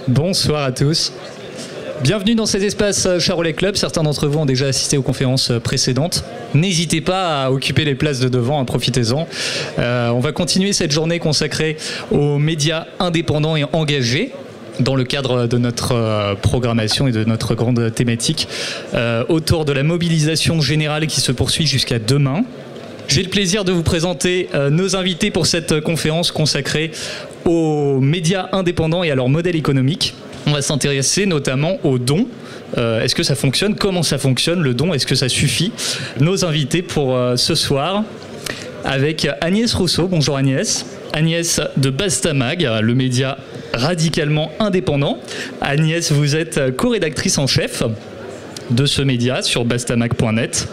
Bonsoir à tous. Bienvenue dans cet espace Charolais Club. Certains d'entre vous ont déjà assisté aux conférences précédentes. N'hésitez pas à occuper les places de devant, profitez-en. On va continuer cette journée consacrée aux médias indépendants et engagés dans le cadre de notre programmation et de notre grande thématique autour de la mobilisation générale qui se poursuit jusqu'à demain. J'ai le plaisir de vous présenter nos invités pour cette conférence consacrée aux médias indépendants et à leur modèle économique. On va s'intéresser notamment aux dons. Est-ce que ça fonctionne? Comment ça fonctionne le don? Est-ce que ça suffit? Nos invités pour ce soir, avec Agnès Rousseau. Bonjour Agnès. Agnès de Bastamag, le média radicalement indépendant. Agnès, vous êtes co-rédactrice en chef de ce média sur bastamag.net.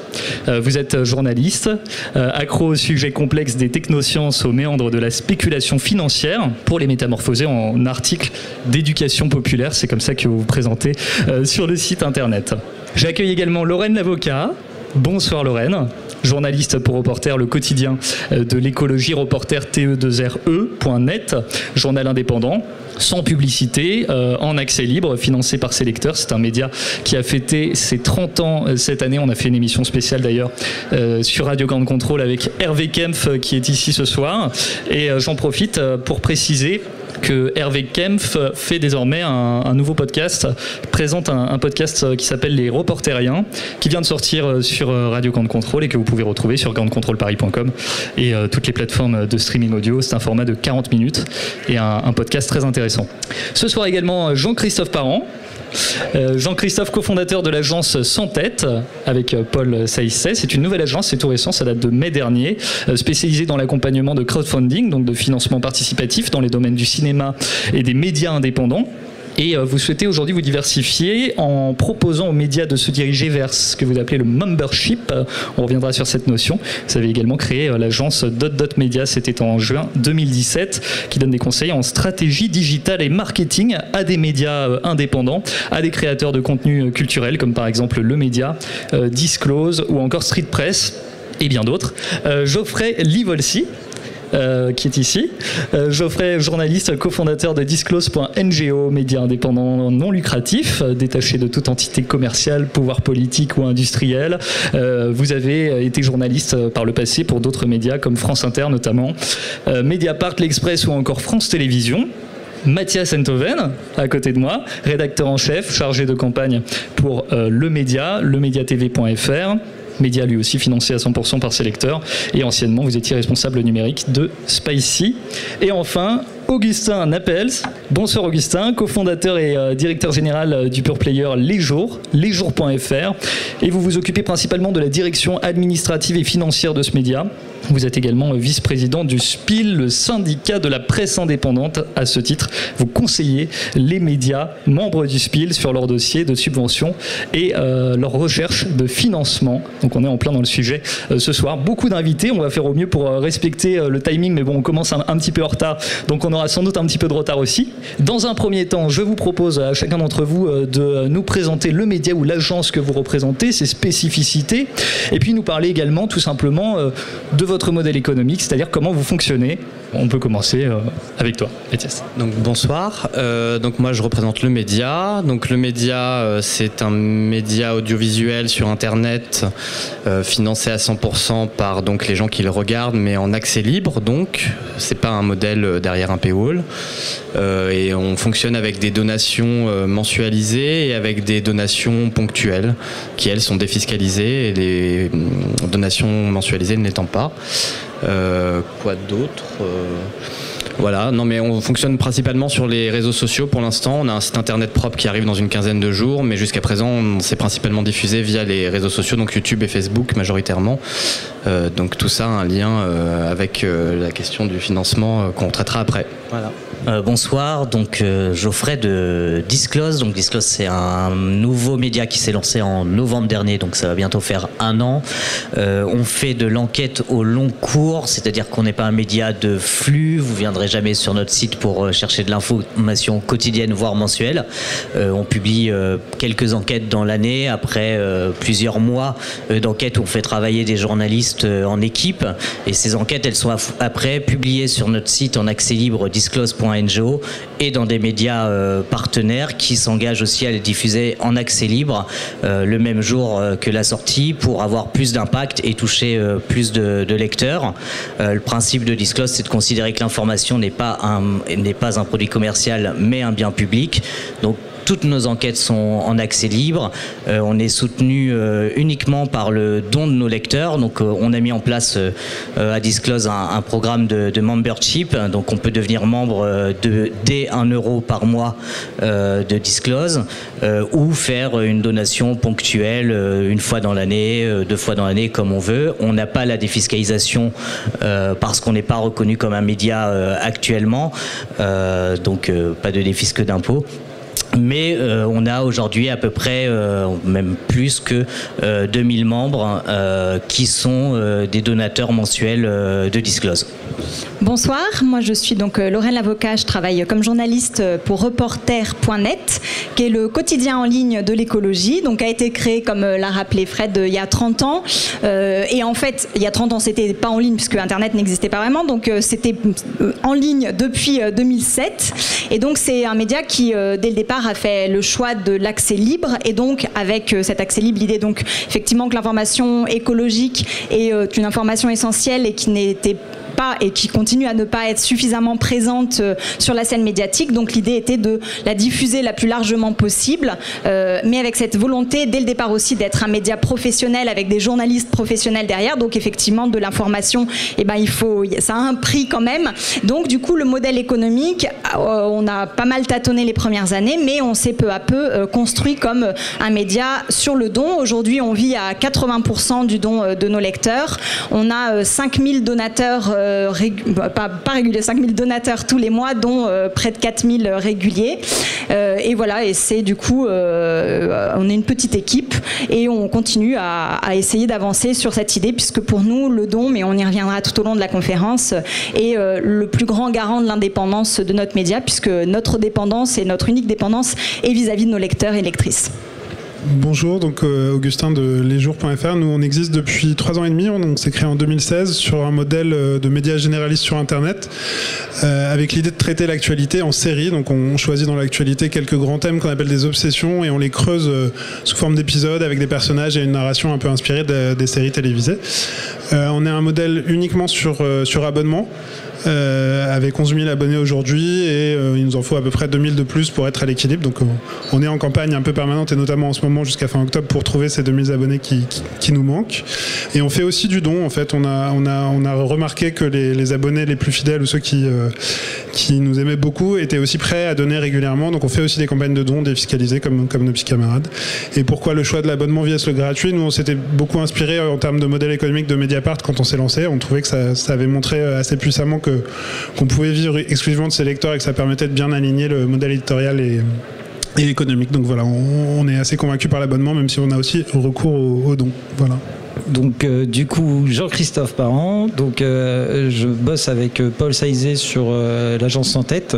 Vous êtes journaliste, accro au sujet complexe des technosciences, aux méandres de la spéculation financière, pour les métamorphoser en articles d'éducation populaire. C'est comme ça que vous vous présentez sur le site internet. J'accueille également Lorraine Lavocat. Bonsoir Lorraine, journaliste pour Reporter, le quotidien de l'écologie, Reporter TE2RE.net, journal indépendant, sans publicité, en accès libre, financé par ses lecteurs. C'est un média qui a fêté ses 30 ans cette année. On a fait une émission spéciale d'ailleurs sur Radio Ground Control avec Hervé Kempf qui est ici ce soir. Et j'en profite pour préciser que Hervé Kempf fait désormais un nouveau podcast, présente un podcast qui s'appelle Les Reporteriens, qui vient de sortir sur Radio Ground Control et que vous pouvez retrouver sur groundcontrolparis.com et toutes les plateformes de streaming audio. C'est un format de 40 minutes et un podcast très intéressant. Ce soir également Jean-Christophe Parent. Jean-Christophe, cofondateur de l'agence Sans Tête avec Paul Saïsset. C'est une nouvelle agence, c'est tout récent, ça date de mai dernier, spécialisée dans l'accompagnement de crowdfunding, donc de financement participatif dans les domaines du cinéma et des médias indépendants. Et vous souhaitez aujourd'hui vous diversifier en proposant aux médias de se diriger vers ce que vous appelez le membership. On reviendra sur cette notion. Vous avez également créé l'agence Dot Media, c'était en juin 2017, qui donne des conseils en stratégie digitale et marketing à des médias indépendants, à des créateurs de contenu culturel, comme par exemple Le Média, Disclose ou encore Street Press, et bien d'autres. Geoffrey Livolsi, qui est ici. Geoffrey, journaliste, cofondateur de Disclose.ngo, média indépendant non lucratif, détaché de toute entité commerciale, pouvoir politique ou industriel. Vous avez été journaliste par le passé pour d'autres médias comme France Inter notamment, Mediapart, L'Express ou encore France Télévisions. Mathias Enthoven, à côté de moi, rédacteur en chef, chargé de campagne pour Le Média, lemediatv.fr. Média lui aussi financé à 100% par ses lecteurs. Et anciennement, vous étiez responsable numérique de Spicy. Et enfin, Augustin Napels. Bonsoir Augustin, cofondateur et directeur général du pure player Les Jours, lesjours.fr. Et vous vous occupez principalement de la direction administrative et financière de ce média. Vous êtes également vice-président du SPIL, le syndicat de la presse indépendante. À ce titre, vous conseillez les médias membres du SPIL sur leur dossier de subvention et leur recherche de financement. Donc on est en plein dans le sujet ce soir. Beaucoup d'invités, on va faire au mieux pour respecter le timing, mais bon, on commence un petit peu en retard, donc on aura sans doute un petit peu de retard aussi. Dans un premier temps, je vous propose à chacun d'entre vous de nous présenter le média ou l'agence que vous représentez, ses spécificités, et puis nous parler également tout simplement de votre modèle économique, c'est-à-dire comment vous fonctionnez. On peut commencer avec toi, Mathias. Donc bonsoir. Donc moi je représente Le Média. Donc Le Média, c'est un média audiovisuel sur Internet financé à 100% par donc les gens qui le regardent, mais en accès libre. Donc c'est pas un modèle derrière un paywall. Et on fonctionne avec des donations mensualisées et avec des donations ponctuelles qui elles sont défiscalisées et les donations mensualisées ne l'étant pas. Quoi d'autre Voilà, non mais on fonctionne principalement sur les réseaux sociaux pour l'instant. On a un site internet propre qui arrive dans une quinzaine de jours, mais jusqu'à présent on s'est principalement diffusé via les réseaux sociaux, donc YouTube et Facebook majoritairement. Donc tout ça a un lien avec la question du financement qu'on traitera après. Voilà. Bonsoir, donc Geoffrey de Disclose. Donc Disclose, c'est un nouveau média qui s'est lancé en novembre dernier, donc ça va bientôt faire 1 an. On fait de l'enquête au long cours, c'est-à-dire qu'on n'est pas un média de flux. Vous viendrez jamais sur notre site pour chercher de l'information quotidienne, voire mensuelle. On publie quelques enquêtes dans l'année, après plusieurs mois d'enquêtes où on fait travailler des journalistes en équipe. Et ces enquêtes, elles sont après publiées sur notre site en accès libre disclose.fr disclose.ngo et dans des médias partenaires qui s'engagent aussi à les diffuser en accès libre le même jour que la sortie pour avoir plus d'impact et toucher plus de lecteurs. Le principe de Disclose, c'est de considérer que l'information n'est pas un produit commercial mais un bien public. Donc toutes nos enquêtes sont en accès libre. On est soutenu uniquement par le don de nos lecteurs. Donc on a mis en place à Disclose un programme de membership. Donc on peut devenir membre dès 1 € par mois de Disclose ou faire une donation ponctuelle une fois dans l'année, 2 fois dans l'année comme on veut. On n'a pas la défiscalisation parce qu'on n'est pas reconnu comme un média actuellement. Donc pas de défisque d'impôts. Mais on a aujourd'hui à peu près, même plus que 2000 membres qui sont des donateurs mensuels de Disclose. Bonsoir, moi je suis donc Lorraine Lavocat, je travaille comme journaliste pour reporter.net, qui est le quotidien en ligne de l'écologie, donc a été créé, comme l'a rappelé Fred, il y a 30 ans. Et en fait, il y a 30 ans, c'était pas en ligne puisque Internet n'existait pas vraiment, donc c'était en ligne depuis 2007. Et donc c'est un média qui, dès le départ, a fait le choix de l'accès libre. Et donc, avec cet accès libre, l'idée donc effectivement que l'information écologique est une information essentielle et qui n'était pas et qui continue à ne pas être suffisamment présente sur la scène médiatique. Donc l'idée était de la diffuser la plus largement possible, mais avec cette volonté dès le départ aussi d'être un média professionnel avec des journalistes professionnels derrière. Donc effectivement de l'information, ça a un prix quand même. Donc du coup le modèle économique, on a pas mal tâtonné les premières années, mais on s'est peu à peu construit comme un média sur le don. Aujourd'hui on vit à 80% du don de nos lecteurs. On a 5000 donateurs pas réguliers, 5000 donateurs tous les mois, dont près de 4000 réguliers. Et voilà, et c'est du coup, on est une petite équipe et on continue à essayer d'avancer sur cette idée, puisque pour nous, le don, mais on y reviendra tout au long de la conférence, est le plus grand garant de l'indépendance de notre média, puisque notre dépendance et notre unique dépendance est vis-à-vis de nos lecteurs et lectrices. Bonjour, donc Augustin de lesjours.fr. Nous, on existe depuis 3 ans et demi. On s'est créé en 2016 sur un modèle de médias généralistes sur Internet, avec l'idée de traiter l'actualité en série. Donc, on choisit dans l'actualité quelques grands thèmes qu'on appelle des obsessions et on les creuse sous forme d'épisodes avec des personnages et une narration un peu inspirée des séries télévisées. On est un modèle uniquement sur abonnement. Avec 11 000 abonnés aujourd'hui et il nous en faut à peu près 2000 de plus pour être à l'équilibre. Donc on est en campagne un peu permanente et notamment en ce moment jusqu'à fin octobre pour trouver ces 2000 abonnés qui nous manquent. Et on fait aussi du don. En fait, on a remarqué que les abonnés les plus fidèles ou ceux qui nous aimaient beaucoup étaient aussi prêts à donner régulièrement. Donc on fait aussi des campagnes de dons défiscalisées comme nos petits camarades. Et pourquoi le choix de l'abonnement via le gratuit? Nous, on s'était beaucoup inspiré en termes de modèle économique de Mediapart quand on s'est lancé. On trouvait que ça avait montré assez puissamment qu'on pouvait vivre exclusivement de ses lecteurs et que ça permettait de bien aligner le modèle éditorial et économique. Donc voilà, on est assez convaincu par l'abonnement, même si on a aussi recours aux dons. Voilà. Donc du coup, Jean-Christophe Parent, donc je bosse avec Paul Saizé sur l'agence Sans Tête.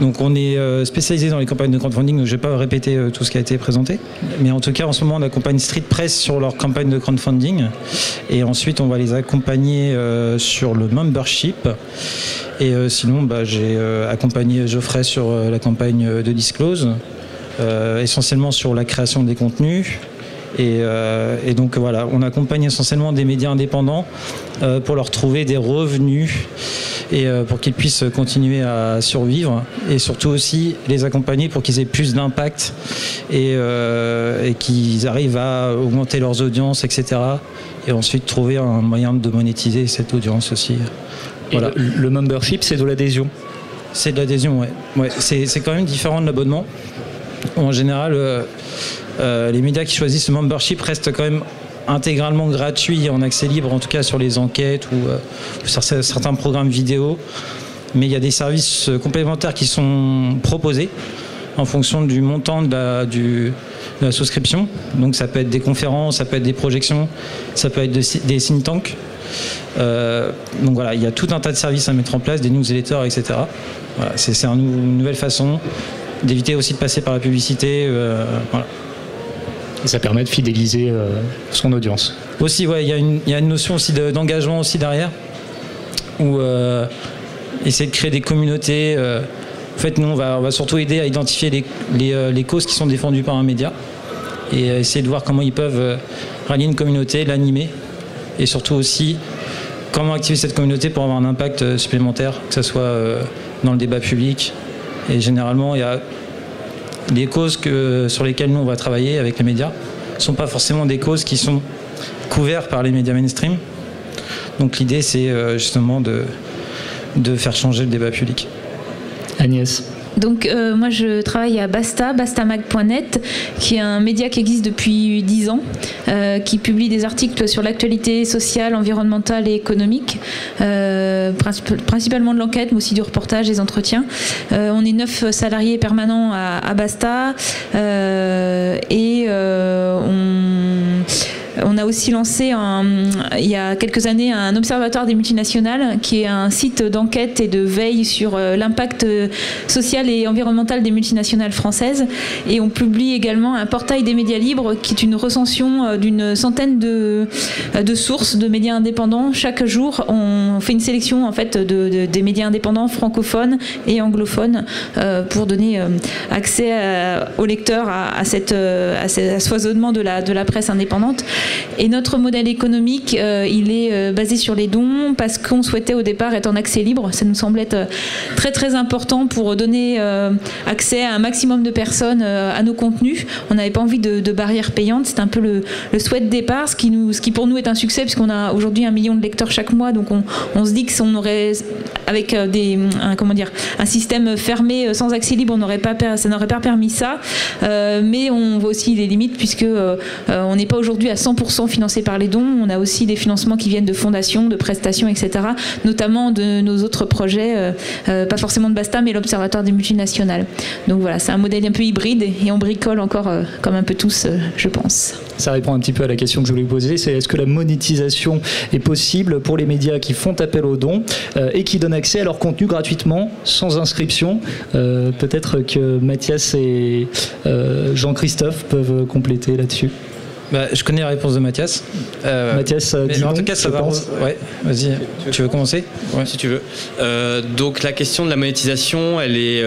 Donc on est spécialisé dans les campagnes de crowdfunding, donc je ne vais pas répéter tout ce qui a été présenté. Mais en tout cas, en ce moment, on accompagne Street Press sur leur campagne de crowdfunding. Et ensuite, on va les accompagner sur le membership. Et sinon, j'ai accompagné Geoffrey sur la campagne de Disclose, essentiellement sur la création des contenus. Et donc voilà, on accompagne essentiellement des médias indépendants pour leur trouver des revenus et pour qu'ils puissent continuer à survivre, et surtout aussi les accompagner pour qu'ils aient plus d'impact et qu'ils arrivent à augmenter leurs audiences, etc. Et ensuite trouver un moyen de monétiser cette audience aussi. Voilà. Et le membership, c'est de l'adhésion? C'est de l'adhésion, ouais. C'est quand même différent de l'abonnement. En général, les médias qui choisissent ce membership restent quand même intégralement gratuits en accès libre, en tout cas sur les enquêtes ou sur certains programmes vidéo. Mais il y a des services complémentaires qui sont proposés en fonction du montant de la souscription. Donc ça peut être des conférences, ça peut être des projections, ça peut être des think tanks. Donc voilà, il y a tout un tas de services à mettre en place, des newsletters, etc. Voilà, c'est une nouvelle façon d'éviter aussi de passer par la publicité. Voilà. Et ça permet de fidéliser son audience. Aussi, ouais, il y a une notion aussi d'engagement aussi derrière, où essayer de créer des communautés. En fait, nous, on va surtout aider à identifier les causes qui sont défendues par un média et essayer de voir comment ils peuvent rallier une communauté, l'animer, et surtout aussi comment activer cette communauté pour avoir un impact supplémentaire, que ce soit dans le débat public. Et généralement, il y a des causes sur lesquelles nous, on va travailler avec les médias. Ce ne sont pas forcément des causes qui sont couvertes par les médias mainstream. Donc l'idée, c'est justement de faire changer le débat public. Agnès. Donc moi je travaille à Basta, bastamag.net, qui est un média qui existe depuis 10 ans, qui publie des articles sur l'actualité sociale, environnementale et économique, principalement de l'enquête, mais aussi du reportage, des entretiens. On est 9 salariés permanents à Basta et on a aussi lancé il y a quelques années un observatoire des multinationales qui est un site d'enquête et de veille sur l'impact social et environnemental des multinationales françaises. Et on publie également un portail des médias libres qui est une recension d'une centaine de sources de médias indépendants. Chaque jour, on fait une sélection en fait des médias indépendants francophones et anglophones pour donner accès aux lecteurs à ce foisonnement de la presse indépendante. Et notre modèle économique, il est basé sur les dons parce qu'on souhaitait au départ être en accès libre. Ça nous semblait être très très important pour donner accès à un maximum de personnes à nos contenus. On n'avait pas envie de barrières payantes. C'est un peu le souhait de départ, ce qui pour nous est un succès puisqu'on a aujourd'hui 1 million de lecteurs chaque mois. Donc on se dit que si on aurait avec un système fermé sans accès libre, ça n'aurait pas permis ça. Mais on voit aussi les limites puisque on n'est pas aujourd'hui à 100% financé par les dons. On a aussi des financements qui viennent de fondations, de prestations, etc. Notamment de nos autres projets, pas forcément de Basta, mais l'Observatoire des multinationales. Donc voilà, c'est un modèle un peu hybride et on bricole encore comme un peu tous, je pense. Ça répond un petit peu à la question que je voulais vous poser, c'est est-ce que la monétisation est possible pour les médias qui font appel aux dons et qui donnent accès à leur contenu gratuitement, sans inscription. Peut-être que Mathias et Jean-Christophe peuvent compléter là-dessus. Je connais la réponse de Mathias. Mathias, en tout cas, ça va. Ouais, vas-y. Tu veux commencer ? Ouais. Si tu veux. Donc la question de la monétisation, elle est.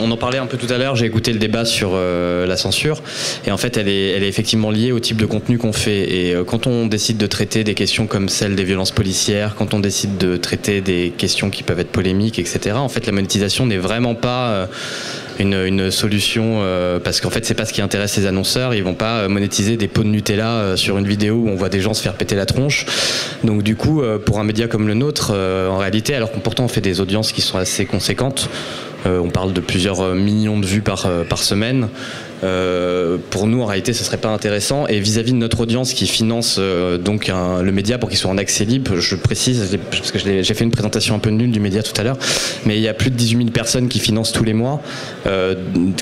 On en parlait un peu tout à l'heure. J'ai écouté le débat sur la censure, et en fait, elle est effectivement liée au type de contenu qu'on fait. Et quand on décide de traiter des questions comme celle des violences policières, quand on décide de traiter des questions qui peuvent être polémiques, etc. En fait, la monétisation n'est vraiment pas une solution parce qu'en fait c'est pas ce qui intéresse les annonceurs. Ils vont pas monétiser des pots de Nutella sur une vidéo où on voit des gens se faire péter la tronche. Donc du coup pour un média comme le nôtre en réalité, alors qu'on pourtant on fait des audiences qui sont assez conséquentes, on parle de plusieurs millions de vues par semaine. Pour nous en réalité ce serait pas intéressant, et vis-à-vis de notre audience qui finance donc le média pour qu'il soit en accès libre, je précise parce que j'ai fait une présentation un peu nulle du média tout à l'heure, mais il y a plus de 18 000 personnes qui financent tous les mois,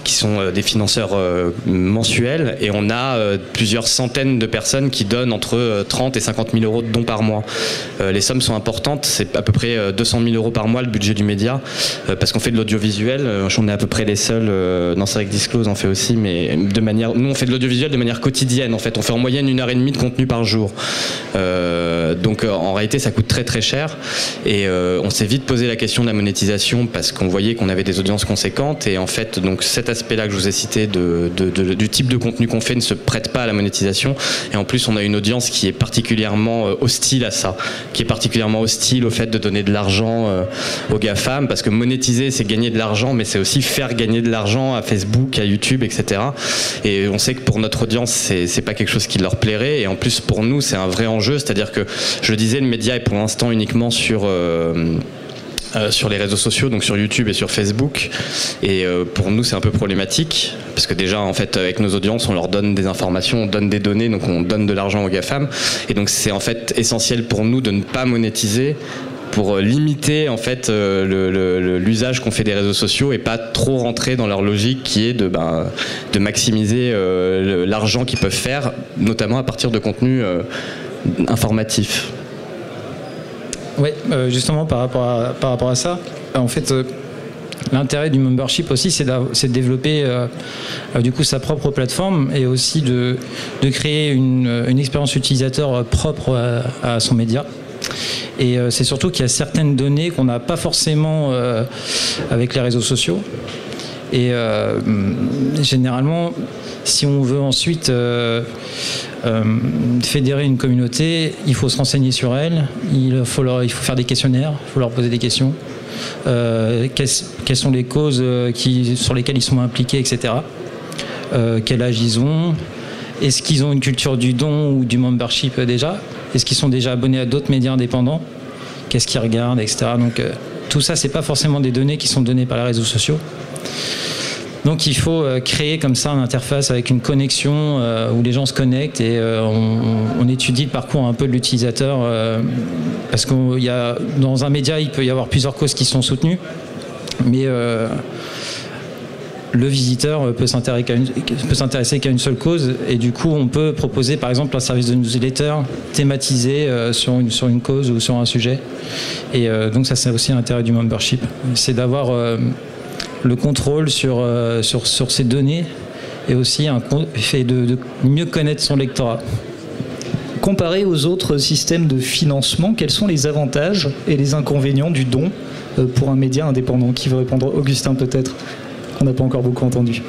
qui sont des financeurs mensuels, et on a plusieurs centaines de personnes qui donnent entre 30 et 50 000 euros de dons par mois. Les sommes sont importantes, c'est à peu près 200 000 euros par mois le budget du média, parce qu'on fait de l'audiovisuel, on est à peu près les seuls, dans Direct Disclose on fait aussi, mais nous on fait de l'audiovisuel de manière quotidienne en fait, on fait en moyenne 1h30 de contenu par jour, donc en réalité ça coûte très très cher, et on s'est vite posé la question de la monétisation parce qu'on voyait qu'on avait des audiences conséquentes, et en fait donc cet aspect là que je vous ai cité du type de contenu qu'on fait ne se prête pas à la monétisation, et en plus on a une audience qui est particulièrement hostile à ça, qui est particulièrement hostile au fait de donner de l'argent aux GAFAM, parce que monétiser c'est gagner de l'argent, mais c'est aussi faire gagner de l'argent à Facebook, à YouTube, etc. Et on sait que pour notre audience c'est pas quelque chose qui leur plairait, et en plus pour nous c'est un vrai enjeu, c'est-à-dire que je le disais, le média est pour l'instant uniquement sur les réseaux sociaux, donc sur YouTube et sur Facebook, et pour nous c'est un peu problématique parce que déjà en fait avec nos audiences on leur donne des informations, on donne des données, donc on donne de l'argent aux GAFAM, et donc c'est en fait essentiel pour nous de ne pas monétiser pour limiter en fait l'usage qu'on fait des réseaux sociaux et pas trop rentrer dans leur logique qui est de maximiser l'argent qu'ils peuvent faire, notamment à partir de contenus informatifs. Oui, justement par rapport à ça, en fait l'intérêt du membership aussi c'est de développer du coup sa propre plateforme, et aussi de créer une expérience utilisateur propre à son média. Et c'est surtout qu'il y a certaines données qu'on n'a pas forcément avec les réseaux sociaux. Et généralement, si on veut ensuite fédérer une communauté, il faut se renseigner sur elle, il faut faire des questionnaires, il faut leur poser des questions. Quelles sont les causes sur lesquelles ils sont impliqués, etc. Quel âge ils ont, est-ce qu'ils ont une culture du don ou du membership déjà, est-ce qu'ils sont déjà abonnés à d'autres médias indépendants, qu'est-ce qu'ils regardent, etc. Donc tout ça, c'est pas forcément des données qui sont données par les réseaux sociaux. Donc il faut créer comme ça une interface avec une connexion où les gens se connectent et on étudie le parcours un peu de l'utilisateur parce qu'il y a, dans un média, il peut y avoir plusieurs causes qui sont soutenues, mais le visiteur peut s'intéresser qu'à une seule cause et du coup on peut proposer par exemple un service de newsletter thématisé sur une cause ou sur un sujet et donc ça c'est aussi l'intérêt du membership, c'est d'avoir le contrôle sur ces données et aussi fait de mieux connaître son lectorat. Comparé aux autres systèmes de financement, quels sont les avantages et les inconvénients du don pour un média indépendant? Qui veut répondre? Augustin peut-être, qu'on n'a pas encore beaucoup entendu.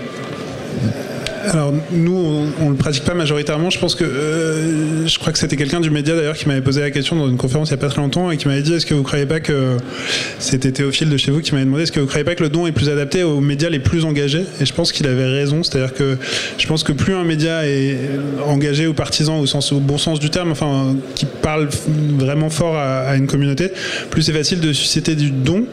Alors nous, on ne le pratique pas majoritairement. Je pense que je crois que c'était quelqu'un du média d'ailleurs qui m'avait posé la question dans une conférence il n'y a pas très longtemps et qui m'avait dit est-ce que vous ne croyez pas que c'était Théophile de chez vous qui m'avait demandé est-ce que vous ne croyez pas que le don est plus adapté aux médias les plus engagés? Et je pense qu'il avait raison. C'est-à-dire que je pense que plus un média est engagé ou partisan au bon sens du terme, enfin qui parle vraiment fort à une communauté, plus c'est facile de susciter du don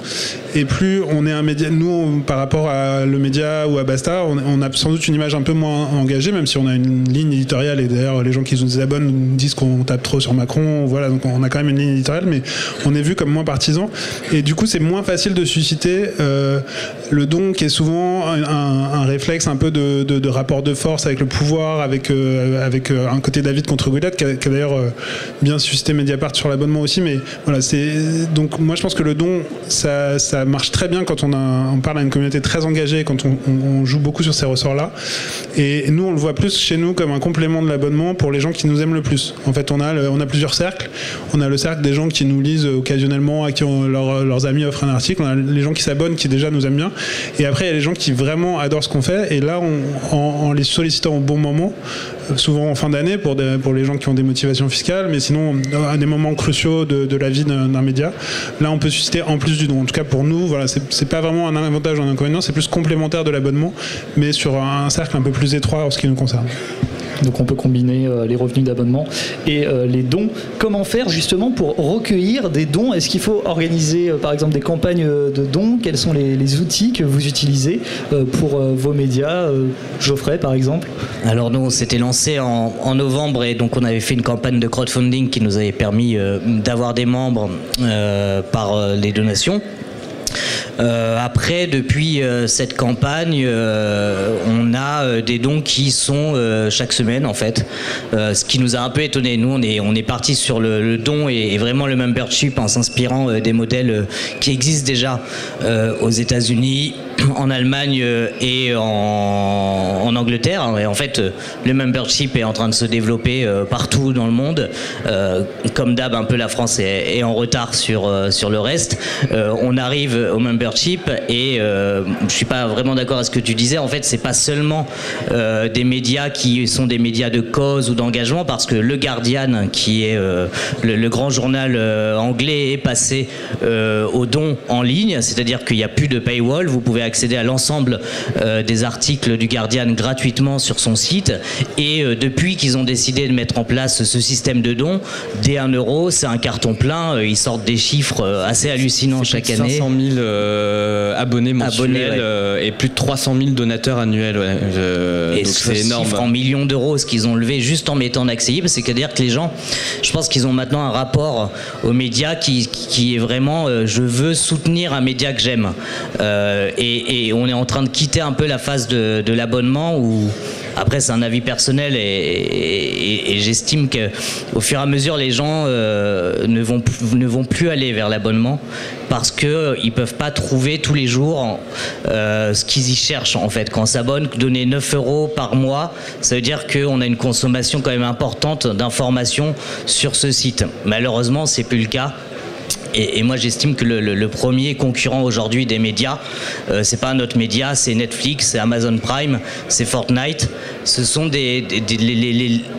et plus on est un média. Nous, par rapport à le média ou à Basta, on a sans doute une image un peu moins engagé, même si on a une ligne éditoriale et d'ailleurs les gens qui nous abonnent nous disent qu'on tape trop sur Macron, voilà, donc on a quand même une ligne éditoriale, mais on est vu comme moins partisan et du coup c'est moins facile de susciter le don qui est souvent un réflexe un peu de rapport de force avec le pouvoir, avec un côté David contre Goliath qui a d'ailleurs bien suscité Mediapart sur l'abonnement aussi, mais voilà, donc moi je pense que le don ça marche très bien quand on parle à une communauté très engagée, quand on joue beaucoup sur ces ressorts-là. Et nous, on le voit plus chez nous comme un complément de l'abonnement pour les gens qui nous aiment le plus. En fait, on a plusieurs cercles. On a le cercle des gens qui nous lisent occasionnellement, à qui leurs amis offrent un article. On a les gens qui s'abonnent, qui déjà nous aiment bien. Et après, il y a les gens qui vraiment adorent ce qu'on fait. Et là, en les sollicitant au bon moment, souvent en fin d'année pour les gens qui ont des motivations fiscales, mais sinon à des moments cruciaux de la vie d'un média, là on peut susciter en plus du don. En tout cas pour nous, voilà, c'est pas vraiment un avantage ou un inconvénient, c'est plus complémentaire de l'abonnement, mais sur un cercle un peu plus étroit en ce qui nous concerne. Donc on peut combiner les revenus d'abonnement et les dons. Comment faire justement pour recueillir des dons? Est-ce qu'il faut organiser par exemple des campagnes de dons? Quels sont les outils que vous utilisez pour vos médias? Geoffrey par exemple. Alors nous on s'était lancé en novembre et donc on avait fait une campagne de crowdfunding qui nous avait permis d'avoir des membres par les donations. Après, depuis cette campagne, on a des dons qui sont chaque semaine en fait, ce qui nous a un peu étonné. Nous, on est parti sur le don et vraiment le membership en s'inspirant des modèles qui existent déjà aux États-Unis, en Allemagne et en Angleterre. Et en fait, le membership est en train de se développer partout dans le monde. Comme d'hab, un peu la France est en retard sur le reste. On arrive au membership et je suis pas vraiment d'accord avec ce que tu disais. En fait, c'est pas seulement des médias qui sont des médias de cause ou d'engagement, parce que le Guardian, qui est le grand journal anglais, est passé aux dons en ligne, c'est-à-dire qu'il n'y a plus de paywall. Vous pouvez accéder à l'ensemble des articles du Guardian gratuitement sur son site. Et depuis qu'ils ont décidé de mettre en place ce système de dons, dès 1 euro, c'est un carton plein. Ils sortent des chiffres assez hallucinants chaque année. 500 000 abonnés mensuels et plus de 300 000 donateurs annuels. Et donc c'est énorme. Chiffre en millions d'euros, ce qu'ils ont levé juste en mettant en accès libre, c'est-à-dire que les gens, je pense qu'ils ont maintenant un rapport aux médias qui est vraiment je veux soutenir un média que j'aime. Et Et on est en train de quitter un peu la phase de l'abonnement où, après c'est un avis personnel et j'estime qu'au fur et à mesure les gens ne vont plus aller vers l'abonnement parce qu'ils ne peuvent pas trouver tous les jours ce qu'ils y cherchent en fait. Quand on s'abonne, donner 9 € par mois, ça veut dire qu'on a une consommation quand même importante d'informations sur ce site. Malheureusement, c'est plus le cas. Et moi j'estime que le premier concurrent aujourd'hui des médias, c'est pas un autre média, c'est Netflix, c'est Amazon Prime, c'est Fortnite. Ce sont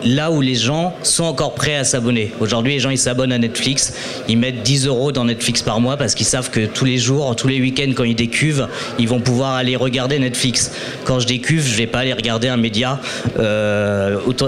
là où les gens sont encore prêts à s'abonner. Aujourd'hui les gens ils s'abonnent à Netflix, ils mettent 10 € dans Netflix par mois parce qu'ils savent que tous les jours, tous les week-ends quand ils décuvent, ils vont pouvoir aller regarder Netflix. Quand je décuve, je vais pas aller regarder un média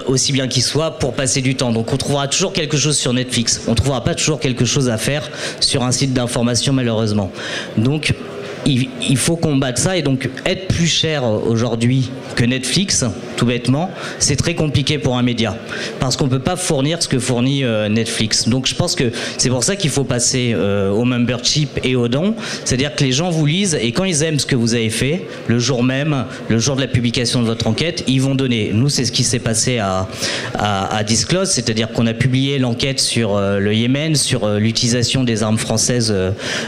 aussi bien qu'il soit pour passer du temps. Donc on trouvera toujours quelque chose sur Netflix. On trouvera pas toujours quelque chose à faire sur un site d'information malheureusement. Donc il faut combattre ça et donc être plus cher aujourd'hui que Netflix, tout bêtement, c'est très compliqué pour un média parce qu'on ne peut pas fournir ce que fournit Netflix. Donc je pense que c'est pour ça qu'il faut passer au membership et au don, c'est-à-dire que les gens vous lisent et quand ils aiment ce que vous avez fait, le jour même, le jour de la publication de votre enquête, ils vont donner. Nous, c'est ce qui s'est passé à Disclose, c'est-à-dire qu'on a publié l'enquête sur le Yémen, sur l'utilisation des armes françaises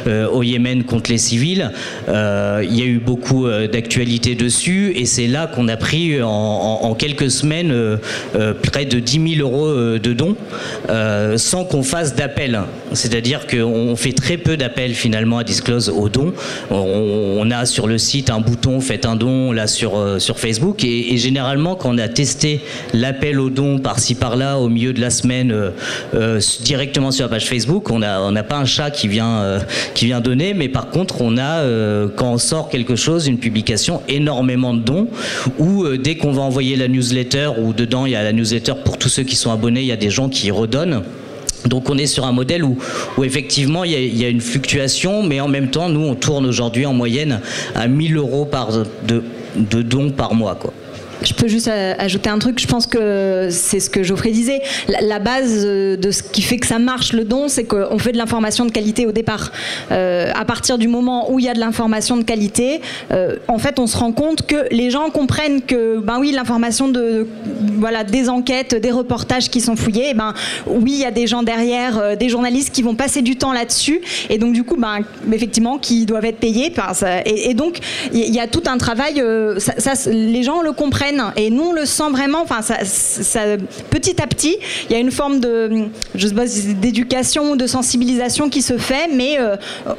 au Yémen contre les civils. Il y a eu beaucoup d'actualités dessus et c'est là qu'on a pris en quelques semaines près de 10 000 € de dons sans qu'on fasse d'appel. C'est-à-dire qu'on fait très peu d'appels finalement à Disclose aux dons. On a sur le site un bouton « Faites un don » là sur Facebook et généralement quand on a testé l'appel aux dons par-ci par-là au milieu de la semaine directement sur la page Facebook, on n'a pas un chat qui vient donner, mais par contre on a quand on sort quelque chose, une publication, énormément de dons, ou dès qu'on va envoyer la newsletter, ou dedans il y a la newsletter pour tous ceux qui sont abonnés, il y a des gens qui redonnent. Donc on est sur un modèle où effectivement il y a une fluctuation, mais en même temps nous on tourne aujourd'hui en moyenne à 1 000 € de dons par mois, quoi. Je peux juste ajouter un truc, je pense que c'est ce que Geoffrey disait. La base de ce qui fait que ça marche le don, c'est qu'on fait de l'information de qualité au départ. À partir du moment où il y a de l'information de qualité, en fait on se rend compte que les gens comprennent que ben oui, l'information des enquêtes, des reportages qui sont fouillés, ben oui, il y a des gens derrière, des journalistes qui vont passer du temps là-dessus et donc du coup ben effectivement qui doivent être payés. Et donc il y a tout un travail, les gens le comprennent. Et nous, on le sent vraiment. Enfin, petit à petit, il y a une forme d'éducation, de sensibilisation qui se fait, mais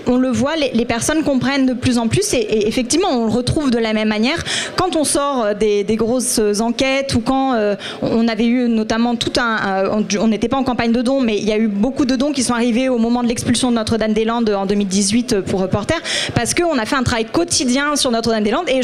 on le voit, les personnes comprennent de plus en plus. Et effectivement, on le retrouve de la même manière quand on sort des grosses enquêtes ou quand on avait eu notamment on n'était pas en campagne de dons, mais il y a eu beaucoup de dons qui sont arrivés au moment de l'expulsion de Notre-Dame-des-Landes en 2018 pour Reporter, parce qu'on a fait un travail quotidien sur Notre-Dame-des-Landes et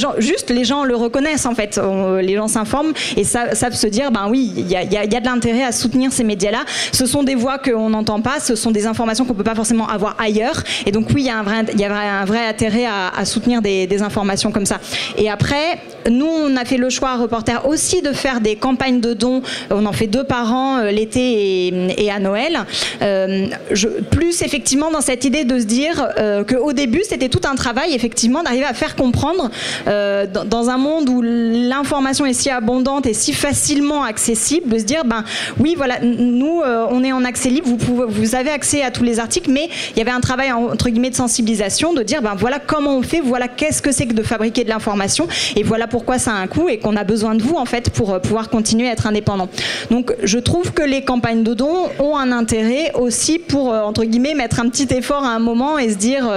les gens le reconnaissent en fait. Les gens s'informent et savent se dire ben oui, il y a de l'intérêt à soutenir ces médias-là. Ce sont des voix qu'on n'entend pas, ce sont des informations qu'on ne peut pas forcément avoir ailleurs. Et donc oui, il y a un vrai intérêt à soutenir des informations comme ça. Et après, nous, on a fait le choix à Reporter aussi de faire des campagnes de dons. On en fait 2 par an, l'été et à Noël. Plus effectivement dans cette idée de se dire qu'au début, c'était tout un travail effectivement d'arriver à faire comprendre dans un monde où l'information est si abondante et si facilement accessible, de se dire ben oui voilà, nous on est en accès libre, vous avez accès à tous les articles, mais il y avait un travail entre guillemets de sensibilisation, de dire ben voilà comment on fait, voilà qu'est-ce que c'est que de fabriquer de l'information et voilà pourquoi ça a un coût et qu'on a besoin de vous en fait pour pouvoir continuer à être indépendant. Donc je trouve que les campagnes de dons ont un intérêt aussi pour entre guillemets mettre un petit effort à un moment et se dire